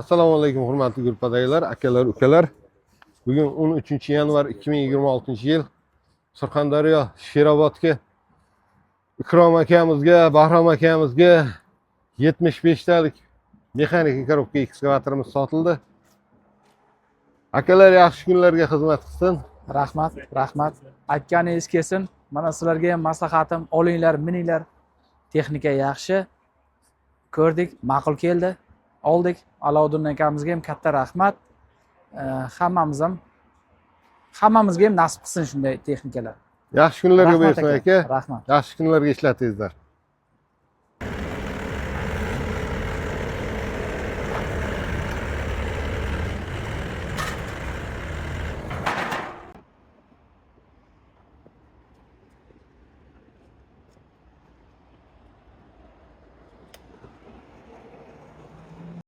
Assalomu alaykum hurmatli guruhdaglar, akalar, ukalar. Bugun 13-yanvar 2026-yil Surxondaryo Sherobodga Ikrom akamizga, Bahrom akamizga 75 talik mexanik korobka ekskavatorimiz sotildi. Akalar yaxshi kunlarga xizmat qilsin. Rahmat. Aytganingiz kelsin. Mana sizlarga ham maslahatim, olinglar, mininglar. Texnika yaxshi. Ko'rdik, ma'qul keldi. Oldik. Alovuddin akamizga ham katta rahmat. Hammamizga ham nasib qilsin shunday texnikalar. Yaxshi kunlarga buyursin aka. Rahmat. Yaxshi kunlarga ishlatingizlar.